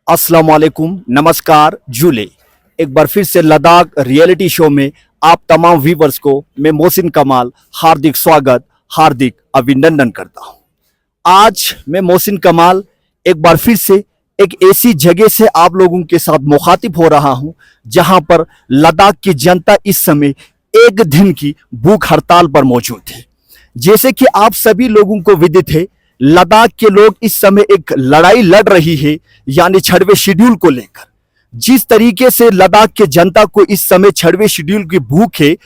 अस्सलाम वालेकुम, नमस्कार, जूले। एक बार फिर से लद्दाख रियलिटी शो में आप तमाम व्यूवर्स को मैं मोहसिन कमाल हार्दिक स्वागत, हार्दिक अभिनंदन करता हूं। आज मैं मोहसिन कमाल एक बार फिर से एक ऐसी जगह से आप लोगों के साथ मुखातिब हो रहा हूं जहां पर लद्दाख की जनता इस समय एक दिन की भूख हड़ताल पर मौजूद है। जैसे कि आप सभी लोगों को विदित है, लद्दाख के लोग इस समय एक लड़ाई लड़ रही है, यानी 6वें शेड्यूल को लेकर। जिस तरीके से लद्दाख के जनता को इस समय 6वें शेड्यूल की भूख है,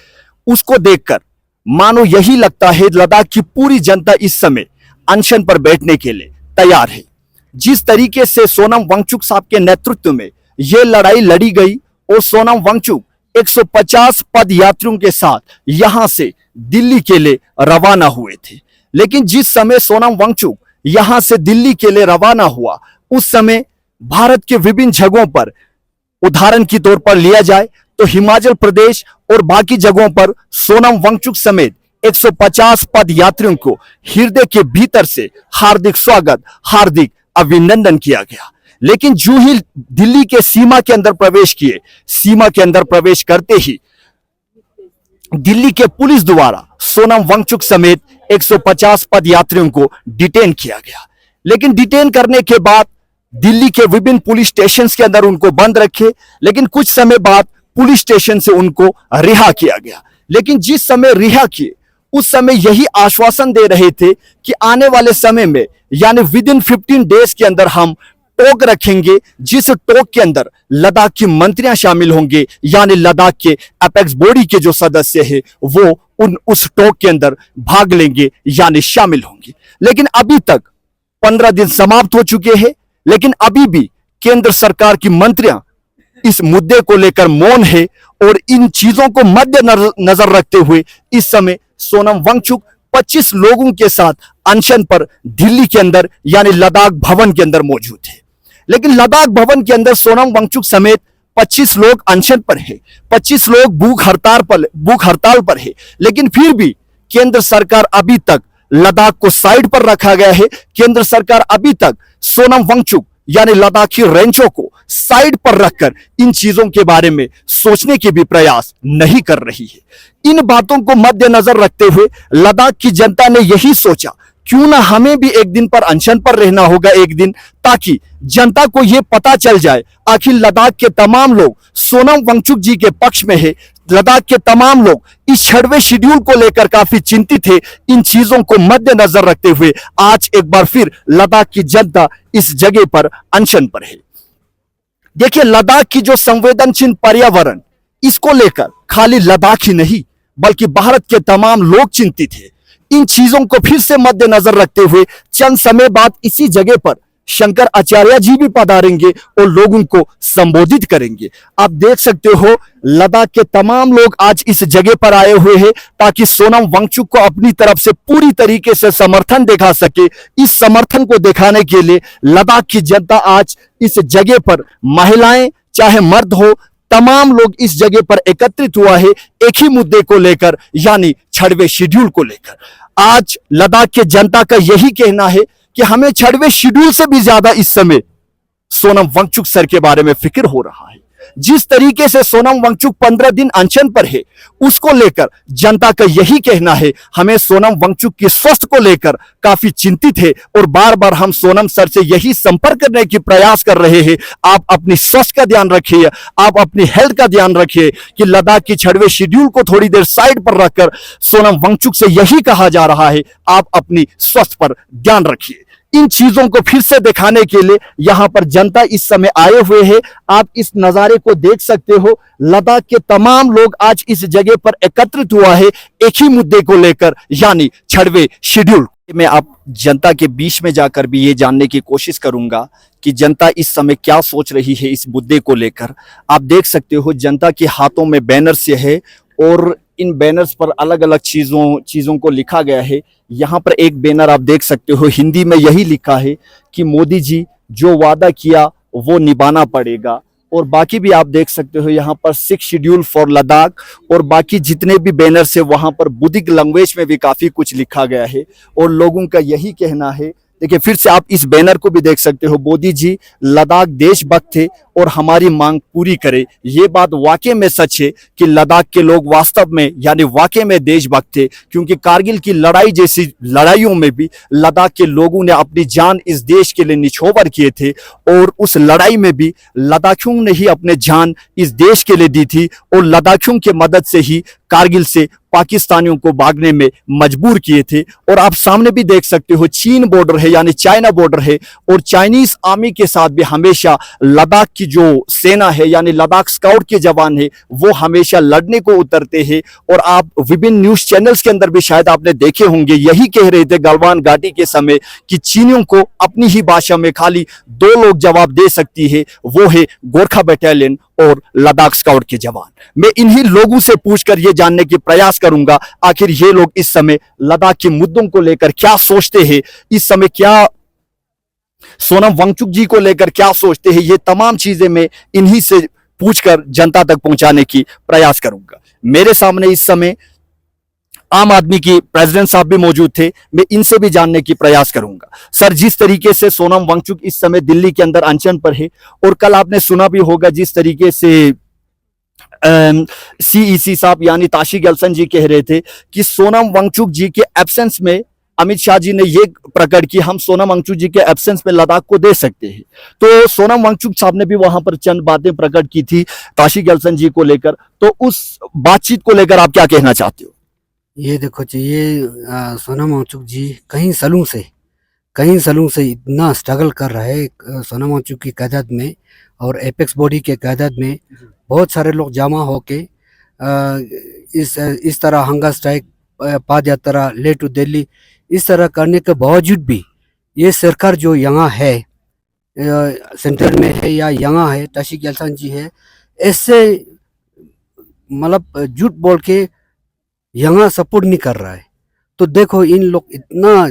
उसको देखकर मानो यही लगता है लद्दाख की पूरी जनता इस समय अनशन पर बैठने के लिए तैयार है। जिस तरीके से सोनम वांगचुक साहब के नेतृत्व में यह लड़ाई लड़ी गई और सोनम वांगचुक 150 पद यात्रियों के साथ यहां से दिल्ली के लिए रवाना हुए थे। लेकिन जिस समय सोनम वांगचुक यहां से दिल्ली के लिए रवाना हुआ, उस समय भारत के विभिन्न जगहों पर, उदाहरण के तौर पर लिया जाए तो हिमाचल प्रदेश और बाकी जगहों पर सोनम वांगचुक समेत 150 पद यात्रियों को हृदय के भीतर से हार्दिक स्वागत, हार्दिक अभिनंदन किया गया। लेकिन जो ही दिल्ली के सीमा के अंदर प्रवेश किए, सीमा के अंदर प्रवेश करते ही दिल्ली के पुलिस द्वारा सोनम वांगचुक समेत 150 पद यात्रियों को डिटेन किया गया। लेकिन डिटेन करने के बाद दिल्ली के विभिन्न पुलिस स्टेशन के अंदर उनको बंद रखे, लेकिन कुछ समय बाद पुलिस स्टेशन से उनको रिहा किया गया। लेकिन जिस समय रिहा किए, उस समय यही आश्वासन दे रहे थे कि आने वाले समय में, यानी विद इन 15 डेज के अंदर हम टोक रखेंगे, जिस टोक के अंदर लद्दाख की मंत्रियां शामिल होंगे, यानी लद्दाख के अपेक्स बॉडी के जो सदस्य हैं वो उस टोक के अंदर भाग लेंगे, यानी शामिल होंगे। लेकिन अभी तक 15 दिन समाप्त हो चुके हैं, लेकिन अभी भी केंद्र सरकार की मंत्रियां इस मुद्दे को लेकर मौन है और इन चीजों को मद्देनजर रखते हुए इस समय सोनम वांगचुक 25 लोगों के साथ अनशन पर दिल्ली के अंदर, यानी लद्दाख भवन के अंदर मौजूद है। लेकिन लद्दाख भवन के अंदर सोनम वांगचुक समेत 25 लोग अनशन पर है, 25 लोग भूख हड़ताल पर है। लेकिन फिर भी केंद्र सरकार अभी तक लद्दाख को साइड पर रखा गया है। केंद्र सरकार अभी तक सोनम वांगचुक यानी लद्दाखी रेंचों को साइड पर रखकर इन चीजों के बारे में सोचने के भी प्रयास नहीं कर रही है। इन बातों को मद्देनजर रखते हुए लद्दाख की जनता ने यही सोचा, क्यों ना हमें भी एक दिन पर अनशन पर रहना होगा एक दिन, ताकि जनता को यह पता चल जाए आखिर लद्दाख के तमाम लोग सोनम वांगचुक जी के पक्ष में है। लद्दाख के तमाम लोग इस 6वें शेड्यूल को लेकर काफी चिंतित है। इन चीजों को मद्देनजर रखते हुए आज एक बार फिर लद्दाख की जनता इस जगह पर अनशन पर है। देखिए, लद्दाख की जो संवेदनशील पर्यावरण, इसको लेकर खाली लद्दाख ही नहीं बल्कि भारत के तमाम लोग चिंतित है। इन चीजों को फिर से मद्देनजर रखते हुए चंद समय बाद इसी जगह पर शंकर आचार्य जी भी पधारेंगे और लोगों को संबोधित करेंगे। आप देख सकते हो लद्दाख के तमाम लोग आज इस जगह पर आए हुए हैं ताकि सोनम वांगचुक को अपनी तरफ से पूरी तरीके से समर्थन दिखा सके। इस समर्थन को दिखाने के लिए लद्दाख की जनता आज इस जगह पर, महिलाएं चाहे मर्द हो, तमाम लोग इस जगह पर एकत्रित हुआ है एक ही मुद्दे को लेकर, यानी 6वें शेड्यूल को लेकर। आज लद्दाख के जनता का यही कहना है कि हमें 6वें शेड्यूल से भी ज्यादा इस समय सोनम वांगचुक सर के बारे में फिक्र हो रहा है। जिस तरीके से सोनम वांगचुक 15 दिन अनशन पर है, उसको लेकर जनता का यही कहना है, हमें सोनम वांगचुक के स्वास्थ्य को लेकर काफी चिंतित है और बार बार हम सोनम सर से यही संपर्क करने की प्रयास कर रहे हैं। आप अपनी स्वास्थ्य का ध्यान रखिए, आप अपनी हेल्थ का ध्यान रखिए कि लद्दाख की 6वें शेड्यूल को थोड़ी देर साइड पर रखकर सोनम वांगचुक से यही कहा जा रहा है, आप अपनी स्वास्थ्य पर ध्यान रखिए। इन चीजों को फिर से दिखाने के लिए यहां पर जनता इस समय आए हुए हैं। आप इस नजारे को देख सकते हो, लद्दाख के तमाम लोग आज इस जगह पर एकत्रित हुआ है एक ही मुद्दे को लेकर, यानी 6वें शेड्यूल। मैं आप जनता के बीच में जाकर भी ये जानने की कोशिश करूंगा कि जनता इस समय क्या सोच रही है इस मुद्दे को लेकर। आप देख सकते हो जनता के हाथों में बैनर से है और इन बैनर्स पर अलग अलग चीजों को लिखा गया है। यहाँ पर एक बैनर आप देख सकते हो, हिंदी में यही लिखा है कि मोदी जी जो वादा किया वो निभाना पड़ेगा। और बाकी भी आप देख सकते हो यहाँ पर 6 शेड्यूल फॉर लद्दाख और बाकी जितने भी बैनर्स है वहाँ पर बुद्धिक लैंग्वेज में भी काफ़ी कुछ लिखा गया है। और लोगों का यही कहना है देखिए फिर से आप इस बैनर को भी देख सकते हो, मोदी जी लद्दाख देशभक्त थे और हमारी मांग पूरी करे। ये बात वाकई में सच है कि लद्दाख के लोग वास्तव में यानी वाकई में देशभक्त थे, क्योंकि कारगिल की लड़ाई जैसी लड़ाइयों में भी लद्दाख के लोगों ने अपनी जान इस देश के लिए निछावर किए थे और उस लड़ाई में भी लद्दाखियों ने ही अपने जान इस देश के लिए दी थी और लद्दाखियों की मदद से ही कारगिल से पाकिस्तानियों को भागने में मजबूर किए थे। और आप सामने भी देख सकते हो चीन बॉर्डर है यानी चाइना बॉर्डर है और चाइनीज आर्मी के साथ भी हमेशा लद्दाख की जो सेना है यानी लद्दाख स्काउट के जवान है वो हमेशा लड़ने को उतरते हैं। और आप विभिन्न न्यूज चैनल्स के अंदर भी शायद आपने देखे होंगे, यही कह रहे थे गलवान घाटी के समय कि चीनियों को अपनी ही भाषा में खाली दो लोग जवाब दे सकती है, वो है गोरखा बटालियन और लद्दाख स्काउट के जवान। मैं इन्हीं लोगों से पूछकर ये जानने की प्रयास करूंगा आखिर ये लोग इस समय लद्दाख के मुद्दों को लेकर क्या सोचते हैं, इस समय क्या सोनम वांगचुक जी को लेकर क्या सोचते हैं। ये तमाम चीजें मैं इन्हीं से पूछकर जनता तक पहुंचाने की प्रयास करूंगा। मेरे सामने इस समय आम आदमी की प्रेसिडेंट साहब भी मौजूद थे, मैं इनसे भी जानने की प्रयास करूंगा। सर, जिस तरीके से सोनम वांगचुक इस समय दिल्ली के अंदर अनशन पर है और कल आपने सुना भी होगा जिस तरीके से सीईसी साहब यानी ताशी गलसन जी कह रहे थे कि सोनम वांगचुक जी के एब्सेंस में अमित शाह जी ने ये प्रकट की हम सोनम वांगचुक जी के एब्सेंस में लद्दाख को दे सकते हैं। तो सोनम वांगचुक साहब ने भी वहां पर चंद बातें प्रकट की थी ताशी गलसन जी को लेकर, तो उस बातचीत को लेकर आप क्या कहना चाहते हो? ये देखो जी, ये सोनम वांगचुक जी कई सालों से इतना स्ट्रगल कर रहे हैं सोनम वांगचुक की क़यादत में और एपेक्स बॉडी के क़यादत में बहुत सारे लोग जमा होके इस तरह हंगर स्ट्राइक, पद यात्रा, ले टू दिल्ली इस तरह करने के बावजूद भी ये सरकार जो यहाँ है सेंटर में है या यहाँ है ताशी गलसन जी है, ऐसे मतलब झूठ बोल के यहाँ सपोर्ट नहीं कर रहा है। तो देखो इन लोग इतना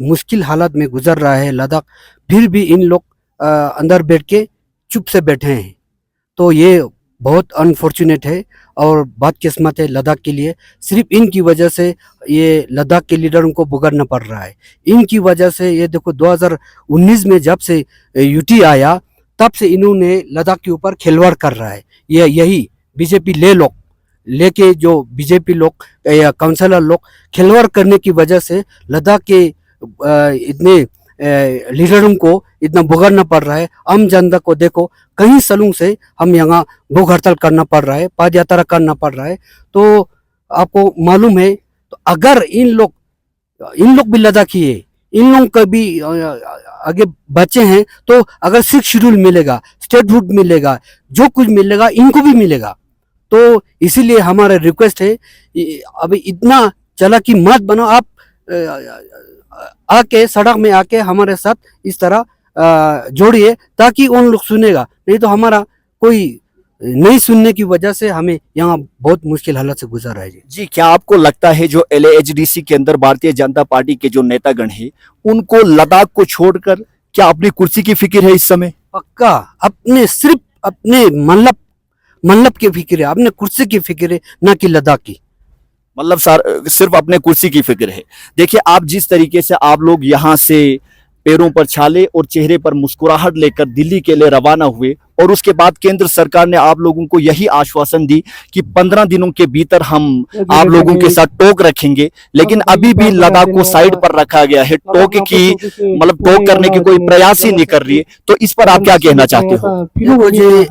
मुश्किल हालात में गुजर रहा है लद्दाख, फिर भी इन लोग अंदर बैठ के चुप से बैठे हैं। तो ये बहुत अनफॉर्चुनेट है और बदकिस्मत है लद्दाख के लिए। सिर्फ इनकी वजह से ये लद्दाख के लीडरों को भुगतना पड़ रहा है। इनकी वजह से ये देखो 2019 में जब से यूटी आया तब से इन्होंने लद्दाख के ऊपर खिलवाड़ कर रहा है। ये यही बीजेपी लेके जो बीजेपी लोग या काउंसलर लोग खिलवाड़ करने की वजह से लद्दाख के इतने लीडरों को इतना भुगतना पड़ रहा है। आम जनता को देखो कई सालों से हम यहाँ भूख हड़ताल करना पड़ रहा है, पद यात्रा करना पड़ रहा है। तो आपको मालूम है, तो अगर इन लोग भी लद्दाखी है, इन लोगों का भी आगे बच्चे हैं, तो अगर 6 शेड्यूल मिलेगा, स्टेटहुड मिलेगा, जो कुछ मिलेगा इनको भी मिलेगा। तो इसीलिए हमारा रिक्वेस्ट है अभी इतना चालाकी मत बनो, आप आके सड़क में आके हमारे साथ इस तरह जोड़िए ताकि उन लोग सुनेगा, नहीं तो हमारा कोई नहीं सुनने की वजह से हमें यहाँ बहुत मुश्किल हालत से गुजर रहा है। जी, क्या आपको लगता है जो LAHDC के अंदर भारतीय जनता पार्टी के जो नेतागण हैं उनको लद्दाख को छोड़कर क्या अपनी कुर्सी की फिक्र है इस समय? पक्का सिर्फ अपने मल्लब की फिक्र है, अपने कुर्सी की फिक्र है, ना कि लद्दाख की। मतलब सर सिर्फ अपने कुर्सी की फिक्र है। देखिए आप जिस तरीके से आप लोग यहाँ से पैरों पर छाले और चेहरे पर मुस्कुराहट लेकर दिल्ली के लिए रवाना हुए और उसके बाद केंद्र सरकार ने आप लोगों को यही आश्वासन दी कि 15 दिनों के भीतर हम आप लोगों के साथ टोक रखेंगे, लेकिन अभी भी लद्दाख को साइड पर रखा गया है। टोक टोक करने की कोई प्रयास ही नहीं कर रही है। तो इस पर आप क्या कहना चाहते हो?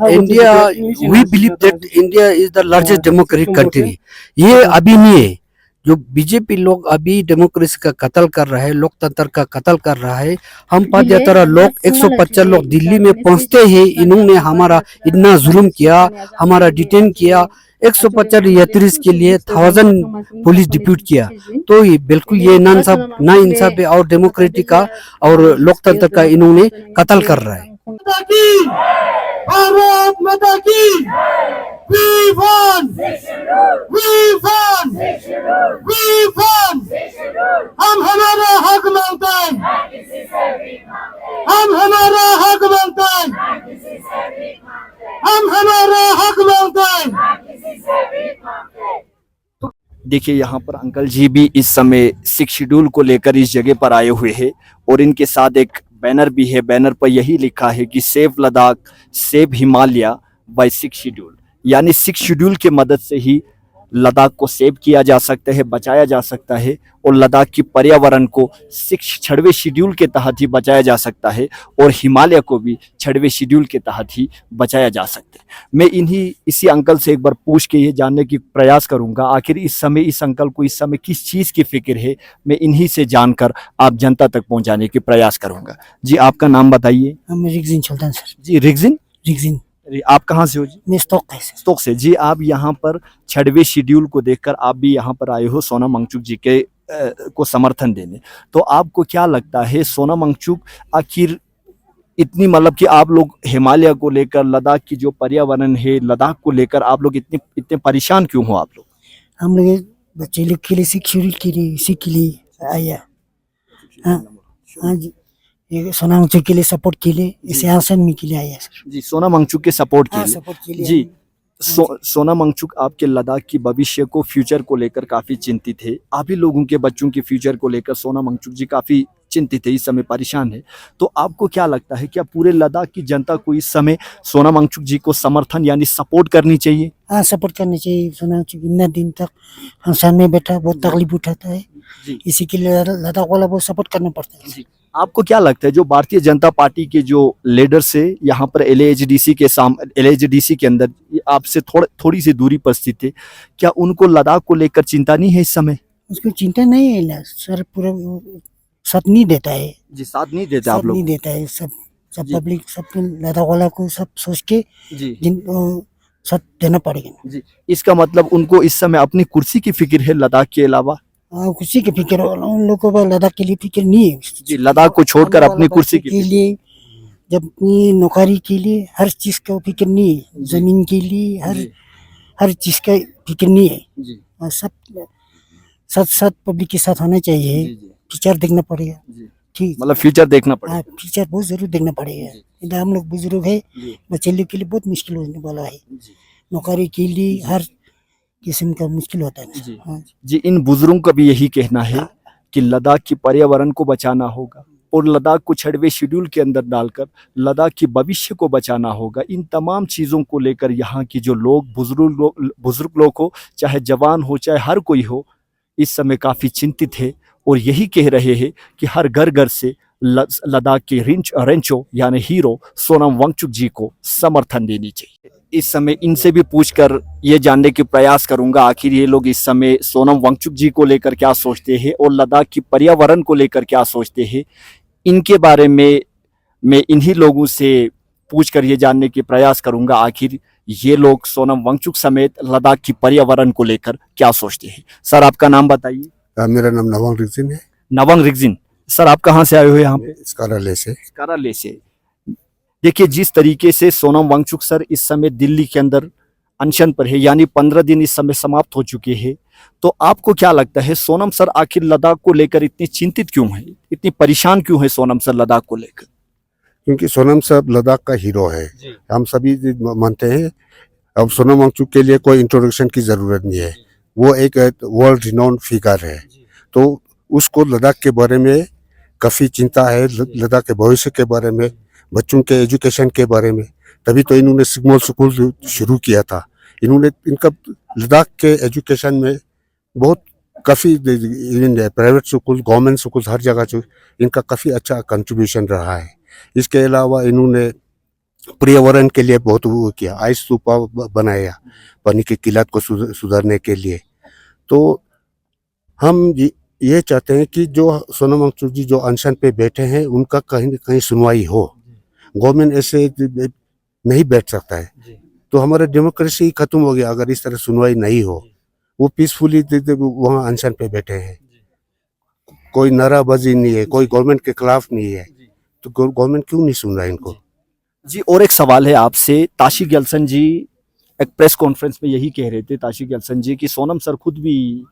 India, we believe that India is the largest democratic country. ये अभी नहीं है, जो बीजेपी लोग अभी डेमोक्रेसी का कत्ल कर रहा है, लोकतंत्र का कत्ल कर रहा है। हम पद यात्रा लोग 125 लोग दिल्ली में पहुंचते ही इन्होंने हमारा इतना जुल्म किया, हमारा डिटेन किया। 150 यात्री के लिए 1000 पुलिस डिप्यूट किया। तो ये बिल्कुल ये ना इंसाफ है और डेमोक्रेटिक का और लोकतंत्र का इन्होंने कत्ल कर रहा है। भारत माता की We won! We won! We won! हम हमारा हक मांगते हैं, हम हमारा हक मांगते हैं, हम हमारा हक मांगते हैं। देखिए यहाँ पर अंकल जी भी इस समय 6 शेड्यूल को लेकर इस जगह पर आए हुए हैं और इनके साथ एक बैनर भी है। बैनर पर यही लिखा है कि save Ladakh save Himalaya by 6 schedule, यानी 6 शेड्यूल के मदद से ही लद्दाख को सेव किया जा सकता है, बचाया जा सकता है और लद्दाख की पर्यावरण को 6वें शेड्यूल के तहत ही बचाया जा सकता है और हिमालय को भी 6वें शेड्यूल के तहत ही बचाया जा सकता है। मैं इसी अंकल से एक बार पूछ के ये जानने की प्रयास करूंगा आखिर इस समय इस अंकल को इस समय किस चीज़ की फिक्र है। मैं इन्हीं से जानकर आप जनता तक पहुंचाने की प्रयास करूंगा। जी आपका नाम बताइए। हम रिगजिन सुल्तान सर। जी रिगजिन, रिगजिन आप कहाँ से हो जी? मैं स्टॉक है सर। स्टोक से। जी आप यहाँ पर 6वें शेड्यूल को देखकर आप भी यहाँ पर आए हो सोनम वांगचुक जी के को समर्थन देने। तो आपको क्या लगता है सोनम वांगचुक आखिर इतनी मतलब कि आप लोग हिमालय को लेकर लद्दाख की जो पर्यावरण है लद्दाख को लेकर आप लोग इतने परेशान क्यों हो आप लोग? हम लोग बच्चे लोग के लिए सीख के लिए आया। हाँ जी, ये सोनम वांगचुक के लिए सपोर्ट के लिए इसे आसन में के लिए आया सर। जी सोनम वांगचुक के सपोर्ट के हाँ, लिए। सपोर्ट के लिए जी हाँ सोनम वांगचुक आपके लद्दाख की भविष्य को फ्यूचर को लेकर काफी चिंतित है। आप ही लोगों के बच्चों के फ्यूचर को लेकर सोनम वांगचुक जी काफी चिंतित है, इस समय परेशान है। तो आपको क्या लगता है क्या पूरे लद्दाख की जनता को इस समय सोनम वांगचुक जी को समर्थन यानी सपोर्ट करनी चाहिए? हाँ, सपोर्ट करनी चाहिए। सोनम वांगचुक इतना दिन तक हंसान में बैठा, बहुत तकलीफ उठाता है, जी इसी के लिए लद्दाख वाला बहुत सपोर्ट करना पड़ता है। जी आपको क्या लगता है जो भारतीय जनता पार्टी के जो लीडर्स है यहाँ पर LAHDC के अंदर आपसे थोड़ी सी दूरी पर स्थित है, क्या उनको लद्दाख को लेकर चिंता नहीं है इस समय? उसको चिंता नहीं है ना सर, पूरा साथ नहीं देता है, जी साथ नहीं देते साथ आप लोग? नहीं देता है। सब जी। पब्लिक सब लद्दाख वाला को सब सोच के जी साथ देना पड़ेगा ना। जी इसका मतलब उनको इस समय अपनी कुर्सी की फिक्र है लद्दाख के अलावा? कुर्सी की फिक्र उन लोगों को लद्दाख के लिए फिक्र नहीं है। जी लद्दाख को छोड़कर अपनी कुर्सी की के फिक्र। लिए, जब अपनी नौकरी के लिए हर चीज का फिक्र नहीं है, जमीन के लिए हर चीज का फिक्र नहीं है। जी और सब साथ साथ पब्लिक के साथ होना चाहिए। जी फ्यूचर देखना पड़ेगा। जी ठीक, मतलब फ्यूचर देखना पड़ेगा। हाँ फ्यूचर बहुत जरूर देखना पड़ेगा। इधर हम लोग बुजुर्ग है, जी बच्चे लोग के लिए बहुत मुश्किल होने वाला है। जी नौकरी के लिए हर किस्म का मुश्किल होता है जी। ना। हाँ जी इन बुजुर्गों का भी यही कहना है कि लद्दाख की पर्यावरण को बचाना होगा और लद्दाख को 6वें शेड्यूल के अंदर डालकर लद्दाख की भविष्य को बचाना होगा। इन तमाम चीज़ों को लेकर यहाँ की जो लोग बुजुर्ग लोग हो, चाहे जवान हो चाहे हर कोई हो, इस समय काफ़ी चिंतित है और यही कह रहे हैं कि हर घर से लद्दाख के रेंचो यानी हीरो सोनम वांगचुक जी को समर्थन देनी चाहिए। इस समय इनसे भी पूछकर ये जानने की प्रयास करूंगा आखिर ये लोग इस समय सोनम वांगचुक जी को लेकर क्या सोचते हैं और लद्दाख की पर्यावरण को लेकर क्या सोचते हैं। इनके बारे में मैं इन्हीं लोगों से पूछकर ये जानने की प्रयास करूंगा आखिर ये लोग सोनम वांगचुक समेत लद्दाख की पर्यावरण को लेकर क्या सोचते हैं। सर आपका नाम बताइए। मेरा नाम नवांग रिगजिन है। नवांग रिगजिन, सर आप कहाँ से आए हो यहाँ पे? स्काराले से। कराले से। देखिए जिस तरीके से सोनम वांगचुक सर इस समय दिल्ली के अंदर अनशन पर है, यानी 15 दिन इस समय समाप्त हो चुके हैं, तो आपको क्या लगता है सोनम सर आखिर लद्दाख को लेकर इतनी चिंतित क्यों है, इतनी परेशान क्यों है सोनम सर लद्दाख को लेकर? क्योंकि सोनम साहब लद्दाख का हीरो है, हम सभी मानते हैं। अब सोनम वांगचुक के लिए कोई इंट्रोडक्शन की जरूरत नहीं है, वो एक वर्ल्ड रिनोन फिगर है। तो उसको लद्दाख के बारे में काफ़ी चिंता है, लद्दाख के भविष्य के बारे में, बच्चों के एजुकेशन के बारे में। तभी तो इन्होंने सिग्मल स्कूल शुरू किया था। इनका लद्दाख के एजुकेशन में बहुत काफ़ी प्राइवेट स्कूल, गवर्नमेंट स्कूल, हर जगह जो इनका काफ़ी अच्छा कंट्रीब्यूशन रहा है। इसके अलावा इन्होंने पर्यावरण के लिए बहुत वो किया, आइस स्तूपा बनाया पानी की किल्लत को सुधारने के लिए। तो हम ये चाहते हैं कि जो सोनम वांगचुक जी जो अनशन पे बैठे हैं उनका कहीं न कहीं सुनवाई हो। गवर्नमेंट ऐसे नहीं बैठ सकता है, तो हमारा डेमोक्रेसी खत्म हो गया अगर इस तरह सुनवाई नहीं हो। वो पीसफुली वहाँ अनशन पे बैठे हैं, कोई नाराबाजी नहीं है, कोई गवर्नमेंट के खिलाफ नहीं है, तो गवर्नमेंट क्यों नहीं सुन रहा है इनको? जी और एक सवाल है आपसे। ताशी गैल्सन जी एक प्रेस कॉन्फ्रेंस में यही कह रहे थे, ताशी गैल्सन जी, कि सोनम सर खुद भी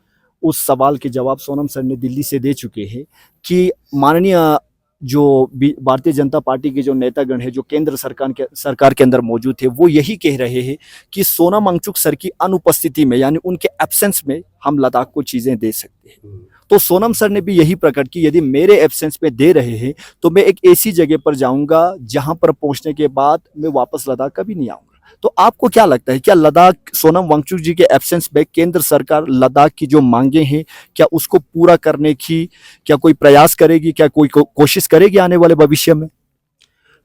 उस सवाल के जवाब सोनम सर ने दिल्ली से दे चुके हैं कि माननीय जो भारतीय जनता पार्टी के जो नेतागण है जो केंद्र सरकार के अंदर मौजूद थे वो यही कह रहे हैं कि सोनम वांगचुक सर की अनुपस्थिति में यानी उनके एब्सेंस में हम लद्दाख को चीजें दे सकते हैं। तो सोनम सर ने भी यही प्रकट की यदि मेरे एब्सेंस में दे रहे हैं तो मैं एक ऐसी जगह पर जाऊंगा जहां पर पहुंचने के बाद मैं वापस लद्दाख कभी नहीं आऊंगा। तो आपको क्या लगता है क्या लद्दाख सोनम वांगचुक जी के एब्सेंस में केंद्र सरकार लद्दाख की जो मांगे हैं क्या उसको पूरा करने की क्या कोई प्रयास करेगी, क्या कोई कोशिश करेगी आने वाले भविष्य में?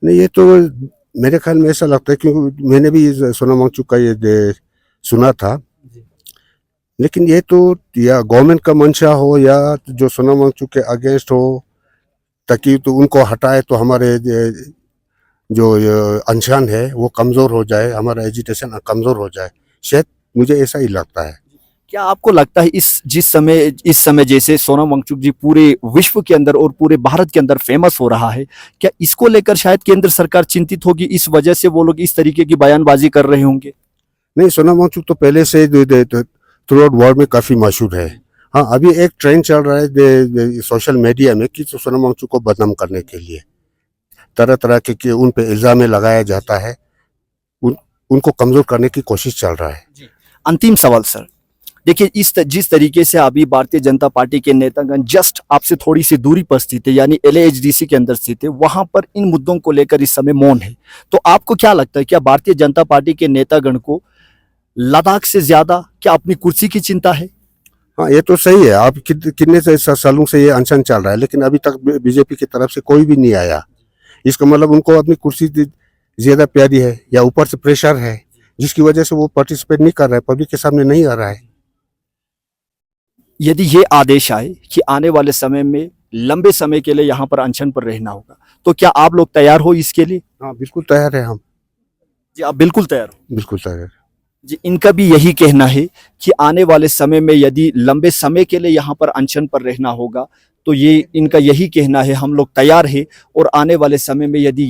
नहीं, ये तो मेरे ख्याल में ऐसा लगता है क्योंकि मैंने भी सोनम वांगचुक का ये सुना था, लेकिन ये तो या गवर्नमेंट का मंशा हो या जो सोनम वांगचुक के अगेंस्ट हो ताकि तो उनको हटाए तो हमारे जो अनशन है वो कमज़ोर हो जाए, हमारा एजिटेशन कमज़ोर हो जाए, शायद मुझे ऐसा ही लगता है। क्या आपको लगता है इस समय जैसे सोनम वांगचुक जी पूरे विश्व के अंदर और पूरे भारत के अंदर फेमस हो रहा है, क्या इसको लेकर शायद केंद्र सरकार चिंतित होगी, इस वजह से वो लोग इस तरीके की बयानबाजी कर रहे होंगे? नहीं, सोनम वांगचुक तो पहले से थ्रू आउट वर्ल्ड में काफ़ी मशहूर है। हाँ, अभी एक ट्रेंड चल रहा है सोशल मीडिया में कि सोनम वांगचुक को बदनाम करने के लिए तरह तरह के उन पे इल्ज़ाम लगाया जाता है, उनको कमज़ोर करने की कोशिश चल रहा है। अंतिम सवाल सर, देखिए जिस तरीके से अभी भारतीय जनता पार्टी के नेतागण जस्ट आपसे थोड़ी सी दूरी पर स्थित है यानी LAHDC के अंदर स्थित है, वहां पर इन मुद्दों को लेकर इस समय मौन है। तो आपको क्या लगता है क्या भारतीय जनता पार्टी के नेतागण को लद्दाख से ज्यादा क्या अपनी कुर्सी की चिंता है? हाँ, ये तो सही है। आप कितने सालों से ये अनशन चल रहा है, लेकिन अभी तक बीजेपी की तरफ से कोई भी नहीं आया। इसका मतलब उनको अपनी कुर्सी ज्यादा प्यारी है या ऊपर से प्रेशर है जिसकी वजह से वो पार्टिसिपेट नहीं कर रहा है, पब्लिक के सामने नहीं आ रहा है। यदि ये आदेश आए कि आने वाले समय में लंबे समय के लिए यहाँ पर अनशन पर रहना होगा तो क्या आप लोग तैयार हो इसके लिए? हाँ, बिल्कुल तैयार है हम। जी आप बिल्कुल तैयार हो? बिल्कुल तैयार है जी, इनका भी यही कहना है कि आने वाले समय में यदि लंबे समय के लिए यहाँ पर अनशन पर रहना होगा तो ये इनका यही कहना है हम लोग तैयार हैं। और आने वाले समय में यदि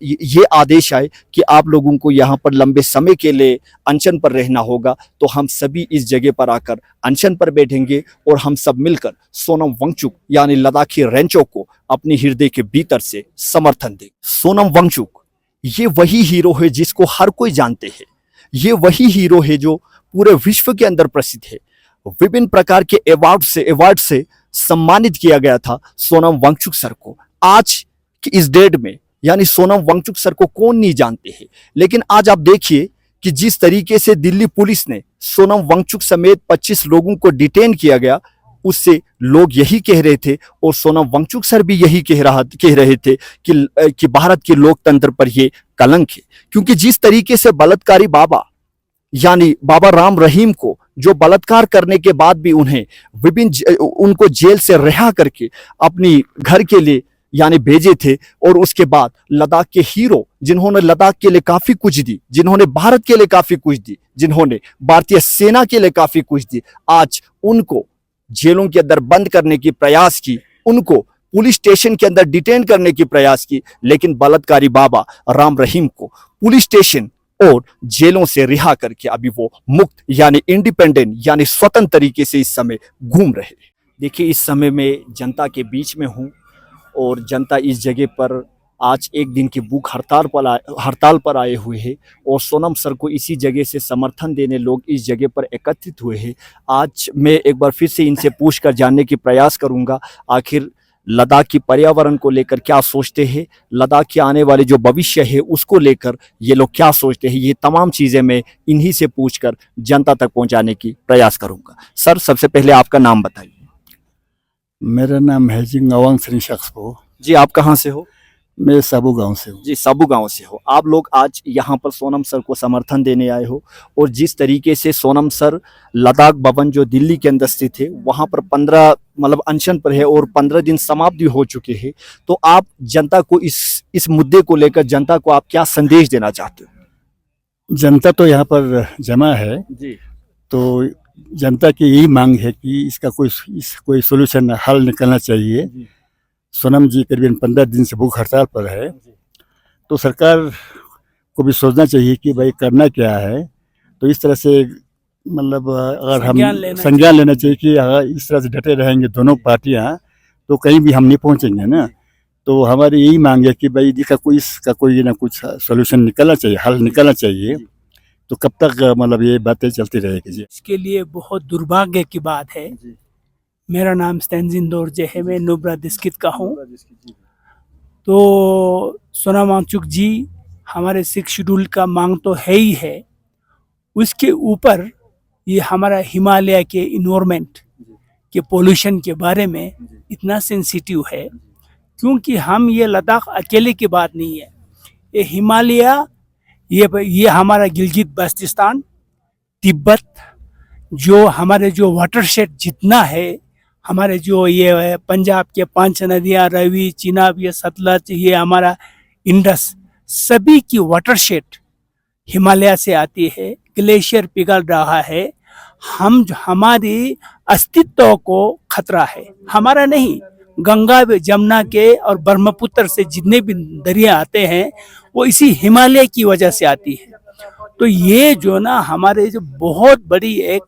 ये आदेश आए कि आप लोगों को यहाँ पर लंबे समय के लिए अनशन पर रहना होगा तो हम सभी इस जगह पर आकर अनशन पर बैठेंगे और हम सब मिलकर सोनम वांगचुक यानी लद्दाखी रेंचो को अपनी हृदय के भीतर से समर्थन देंगे। सोनम वांगचुक ये वही हीरो है जिसको हर कोई जानते हैं, ये वही हीरो है जो पूरे विश्व के अंदर प्रसिद्ध है। विभिन्न प्रकार के अवार्ड से सम्मानित किया गया था सोनम वांगचुक सर को। आज की इस डेट में यानी सोनम वांगचुक सर को कौन नहीं जानते हैं, लेकिन आज आप देखिए कि जिस तरीके से दिल्ली पुलिस ने सोनम वांगचुक समेत 25 लोगों को डिटेन किया गया, उससे लोग यही कह रहे थे और सोनम वांगचुक सर भी यही कह रहे थे कि भारत के लोकतंत्र पर यह कलंक है। क्योंकि जिस तरीके से बलात्कारी बाबा यानी बाबा राम रहीम को जो बलात्कार करने के बाद भी उनको जेल से रिहा करके अपनी घर के लिए यानी भेजे थे, और उसके बाद लद्दाख के हीरो जिन्होंने लद्दाख के लिए काफी कुछ दी, जिन्होंने भारत के लिए काफी कुछ दी, जिन्होंने भारतीय सेना के लिए काफी कुछ दी, आज उनको जेलों के अंदर बंद करने की प्रयास की, उनको पुलिस स्टेशन के अंदर डिटेन करने की प्रयास की, लेकिन बलात्कारी बाबा राम रहीम को पुलिस स्टेशन और जेलों से रिहा करके अभी वो मुक्त यानी इंडिपेंडेंट यानी स्वतंत्र तरीके से इस समय घूम रहे हैं। देखिए इस समय मैं जनता के बीच में हूँ और जनता इस जगह पर आज एक दिन की भूख हड़ताल पर आए हुए हैं और सोनम सर को इसी जगह से समर्थन देने लोग इस जगह पर एकत्रित हुए हैं। आज मैं एक बार फिर से इनसे पूछकर जानने की प्रयास करूंगा आखिर लद्दाख की पर्यावरण को लेकर क्या सोचते हैं, लद्दाख के आने वाले जो भविष्य है उसको लेकर ये लोग क्या सोचते हैं, ये तमाम चीज़ें मैं इन्हीं से पूछकर जनता तक पहुंचाने की प्रयास करूंगा। सर सबसे पहले आपका नाम बताइए। मेरा नाम है जी नवांग श्री शख्सपो। जी आप कहाँ से हो? मैं साबू गांव से हूँ। जी साबू गांव से हो। आप लोग आज यहाँ पर सोनम सर को समर्थन देने आए हो और जिस तरीके से सोनम सर लद्दाख भवन जो दिल्ली के अंदर स्थित है वहाँ पर 15 अनशन पर है और 15 दिन समाप्त भी हो चुके हैं, तो आप जनता को इस मुद्दे को लेकर जनता को आप क्या संदेश देना चाहते हो? जनता तो यहाँ पर जमा है जी, तो जनता की यही मांग है कि इसका कोई सोल्यूशन हल निकलना चाहिए। सोनम जी करीबन 15 दिन से भूख हड़ताल पर है, तो सरकार को भी सोचना चाहिए कि भाई करना क्या है। तो इस तरह से मतलब अगर हम संज्ञान लेना चाहिए कि अगर इस तरह से डटे रहेंगे दोनों पार्टियां तो कहीं भी हम नहीं पहुंचेंगे ना। तो हमारी यही मांग है कि भाई इसका कोई ना कुछ सोल्यूशन निकलना चाहिए, हल निकलना चाहिए। तो कब तक मतलब ये बातें चलती रहेगी जी? इसके लिए बहुत दुर्भाग्य की बात है। मेरा नाम स्टेंजिन दोरजे है, मैं नुब्रा डिस्ट्रिक्ट का हूँ। तो सोनम वांगचुक जी, हमारे 6 शेड्यूल का मांग तो है ही है, उसके ऊपर ये हमारा हिमालय के इन्वायरमेंट के पोल्यूशन के बारे में इतना सेंसिटिव है, क्योंकि हम ये लद्दाख अकेले की बात नहीं है, ये हिमालय, ये हमारा गिलगित बल्तिस्तान, तिब्बत, जो हमारे जो वाटरशेड जितना है, हमारे जो ये पंजाब के 5 नदियाँ, रवि, चिनाब, ये सतलज, ये हमारा इंडस, सभी की वाटरशेड हिमालय से आती है। ग्लेशियर पिघल रहा है, हमारी अस्तित्व को खतरा है, हमारा नहीं, गंगा, जमुना के और ब्रह्मपुत्र से जितने भी दरिया आते हैं वो इसी हिमालय की वजह से आती है। तो ये जो ना हमारे जो बहुत बड़ी एक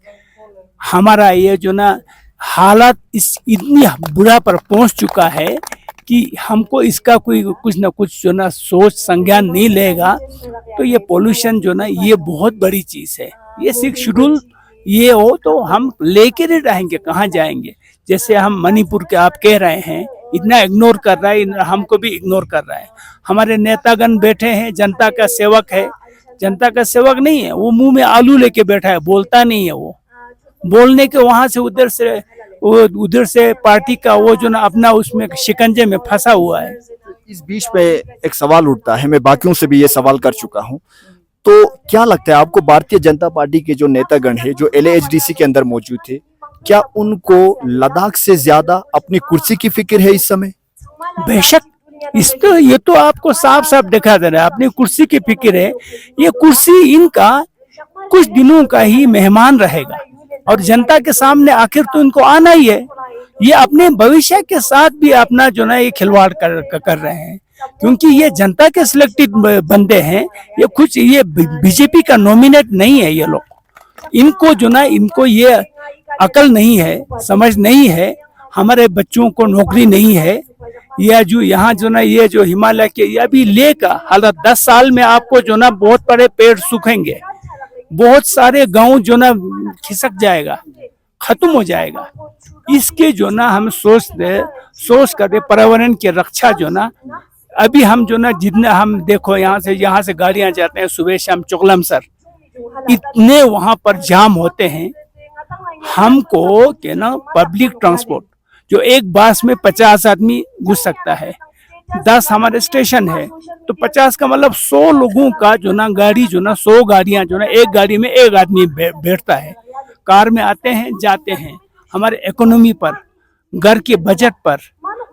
हमारा ये जो ना हालत इस इतनी बुरा पर पहुंच चुका है कि हमको इसका कोई कुछ ना कुछ जो ना सोच संज्ञान नहीं लेगा। तो ये पोल्यूशन जो ना ये बहुत बड़ी चीज़ है। ये 6 शेड्यूल ये हो तो हम लेके नहीं रहेंगे, कहाँ जाएंगे? जैसे हम मणिपुर के आप कह रहे हैं, इतना इग्नोर कर रहा है, हमको भी इग्नोर कर रहा है। हमारे नेतागण बैठे हैं, जनता का सेवक है, जनता का सेवक नहीं है, वो मुंह में आलू लेके बैठा है, बोलता नहीं है। वो बोलने के वहां से उधर से पार्टी का वो जो ना अपना उसमें शिकंजे में फंसा हुआ है। इस बीच में एक सवाल उठता है, मैं बाकियों से भी ये सवाल कर चुका हूँ, तो क्या लगता है आपको, भारतीय जनता पार्टी के जो नेतागण है जो LAHDC के अंदर मौजूद थे, क्या उनको लद्दाख से ज्यादा अपनी कुर्सी की फिक्र है इस समय? बेशक, ये तो आपको साफ साफ दिखा दे रहा है, अपनी कुर्सी की फिक्र है। ये कुर्सी इनका कुछ दिनों का ही मेहमान रहेगा और जनता के सामने आखिर तो इनको आना ही है। ये अपने भविष्य के साथ भी अपना जो ना ये खिलवाड़ कर रहे हैं, क्योंकि ये जनता के सिलेक्टेड बंदे हैं। ये कुछ ये बीजेपी का नॉमिनेट नहीं है। ये लोग, इनको जो ना, इनको ये अकल नहीं है, समझ नहीं है, हमारे बच्चों को नौकरी नहीं है। यह जो यहाँ जो ना ये जो हिमालय के ये अभी लेकर हालत 10 साल में आपको जो ना बहुत बड़े पेड़ सूखेंगे, बहुत सारे गांव जो ना खिसक जाएगा, खत्म हो जाएगा। इसके जो ना हम सोच कर पर्यावरण की रक्षा जो ना, अभी हम जो ना जितना हम देखो यहाँ से गाड़ियां जाते हैं सुबह शाम चुगलमसर, इतने वहां पर जाम होते हैं। हमको के ना पब्लिक ट्रांसपोर्ट जो एक बस में 50 आदमी घुस सकता है, 10 हमारे स्टेशन है, तो 50 का मतलब 100 लोगों का जो ना गाड़ी जो ना 100 गाड़ियां जो ना एक गाड़ी में एक आदमी बैठता है। कार में आते हैं जाते हैं। हमारे इकोनॉमी पर, घर के बजट पर,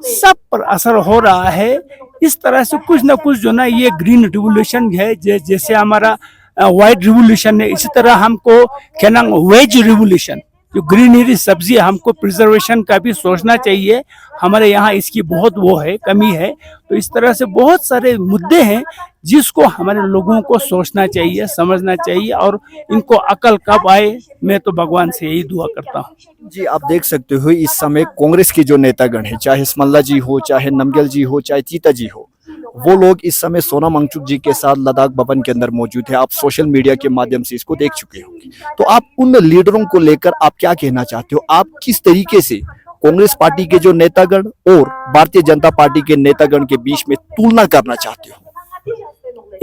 सब पर असर हो रहा है। इस तरह से कुछ ना कुछ जो ना ये ग्रीन रिवोल्यूशन है, जैसे हमारा व्हाइट रिवोल्यूशन है, इसी तरह हमको क्या नाम वेज रिवोल्यूशन, जो ग्रीनरी सब्जी, हमको प्रिजर्वेशन का भी सोचना चाहिए। हमारे यहाँ इसकी बहुत वो है, कमी है। तो इस तरह से बहुत सारे मुद्दे हैं जिसको हमारे लोगों को सोचना चाहिए, समझना चाहिए, और इनको अकल कब आए, मैं तो भगवान से यही दुआ करता हूँ। जी, आप देख सकते हो इस समय कांग्रेस की जो नेतागण है, चाहे स्मल्ला जी हो, चाहे नमग्याल जी हो, चाहे चीता जी हो, वो लोग इस समय सोनम वांगचुक जी के साथ लद्दाख भवन के अंदर मौजूद है। आप सोशल मीडिया के माध्यम से इसको देख चुके होंगे। तो आप उन लीडरों को लेकर आप क्या कहना चाहते हो? आप किस तरीके से कांग्रेस पार्टी के जो नेतागण और भारतीय जनता पार्टी के नेतागण के बीच में तुलना करना चाहते हो?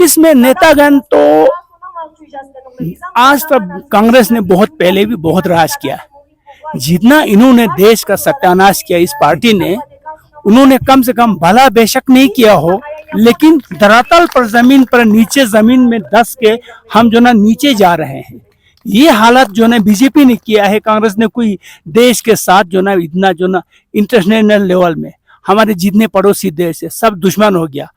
इसमें नेतागण तो आज तक कांग्रेस ने बहुत पहले भी बहुत राज किया। जितना इन्होंने देश का सत्यानाश किया इस पार्टी ने, उन्होंने कम से कम भला बेशक नहीं किया हो, लेकिन धरातल पर, जमीन पर, नीचे जमीन में धंस के हम जो ना नीचे जा रहे हैं। ये हालत जो ना बीजेपी ने किया है, कांग्रेस ने कोई देश के साथ जो ना इतना जो ना इंटरनेशनल लेवल में हमारे जितने पड़ोसी देश है सब दुश्मन हो गया।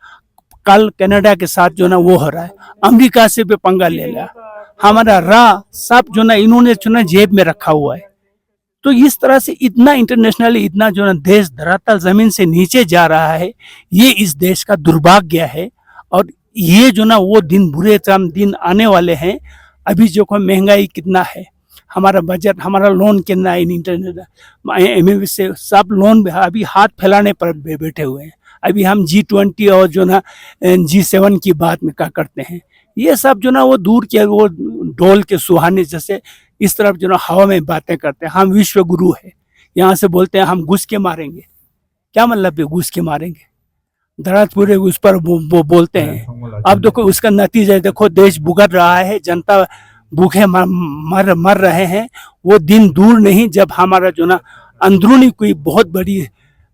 कल कनाडा के साथ जो ना वो हो रहा है, अमेरिका से भी पंगा ले लिया। हमारा सब जो ना इन्होंने जो ना जेब में रखा हुआ है। तो इस तरह से इतना इंटरनेशनली इतना जो ना देश धरातल जमीन से नीचे जा रहा है, ये इस देश का दुर्भाग्य है। और ये जो ना वो दिन, बुरे दिन आने वाले हैं। अभी जो महंगाई कितना है, हमारा बजट, हमारा लोन कितना है, इंटरनेट से सब लोन अभी हाथ फैलाने पर बैठे हुए हैं। अभी हम G20 और जो ना G7 की बात में क्या करते हैं, ये सब जो ना वो दूर के वो ढोल के सुहाने जैसे इस तरफ जो ना हवा में बातें करते हैं। हम विश्व गुरु है, यहाँ से बोलते हैं हम घुस के मारेंगे, क्या मतलब है घुस के मारेंगे, धड़ात पूरे उस पर वो बोलते हैं। अब देखो उसका नतीजा देखो, देश भुगत रहा है, जनता भूखे मर रहे हैं। वो दिन दूर नहीं जब हमारा जो ना अंदरूनी कोई बहुत बड़ी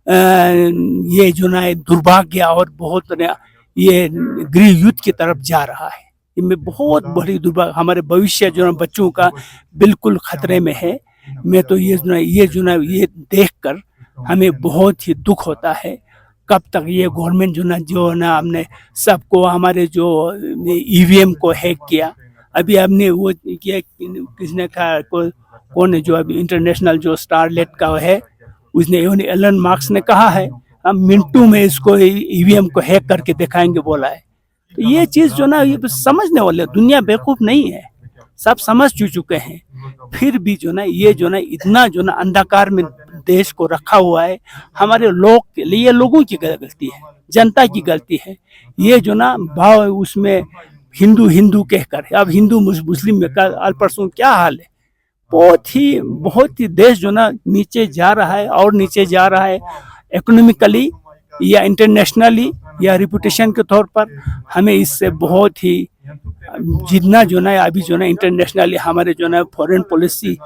ये जो ना दुर्भाग्य और बहुत ये गृह युद्ध की तरफ जा रहा है। इनमें बहुत बड़ी दुर्भाग्य, हमारे भविष्य जो ना बच्चों का बिल्कुल खतरे में है। मैं तो ये देखकर हमें बहुत ही दुख होता है। कब तक ये गवर्नमेंट जो ना हमने सबको हमारे जो ईवीएम को हैक किया, अभी हमने वो किया, किसने कहा कौन है जो अभी इंटरनेशनल जो स्टारलेट का है, उसने एलन मार्क्स ने कहा है हम मिनटों में इसको ईवीएम को हैक करके दिखाएंगे बोला है। तो ये चीज़ जो ना ये समझने वाले, दुनिया बेवकूफ़ नहीं है, सब समझ चुके हैं। फिर भी जो ना ये जो ना इतना जो ना अंधकार में देश को रखा हुआ है, हमारे लोग के लिए लोगों की गलती है, जनता की गलती है। ये जो ना भाव उसमें हिंदू कहकर, अब हिंदू मुस्लिम में कल परसों क्या हाल है, बहुत ही देश जो ना नीचे जा रहा है और नीचे जा रहा है, इकोनॉमिकली या इंटरनेशनली या रिपुटेशन के तौर पर। हमें इससे बहुत ही जितना जो ना अभी जो ना इंटरनेशनली हमारे जो ना फॉरेन पॉलिसी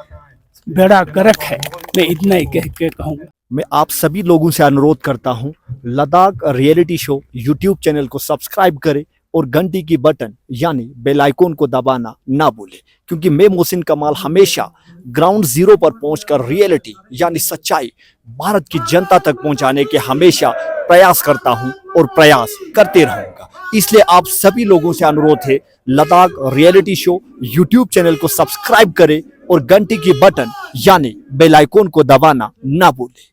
बेड़ा गर्क है, मैं इतना ही कह कहूँगा। मैं आप सभी लोगों से अनुरोध करता हूं, Ladakh reality show YouTube channel को सब्सक्राइब करें और घंटी की बटन यानी बेल आइकॉन को दबाना ना भूलें, क्योंकि मैं मोहसिन कमाल हमेशा ग्राउंड जीरो पर पहुंचकर रियलिटी यानी सच्चाई भारत की जनता तक पहुंचाने के हमेशा प्रयास करता हूं और प्रयास करते रहूंगा। इसलिए आप सभी लोगों से अनुरोध है, Ladakh reality show YouTube channel को सब्सक्राइब करें और घंटी की बटन यानी बेल आइकॉन को दबाना ना भूलें।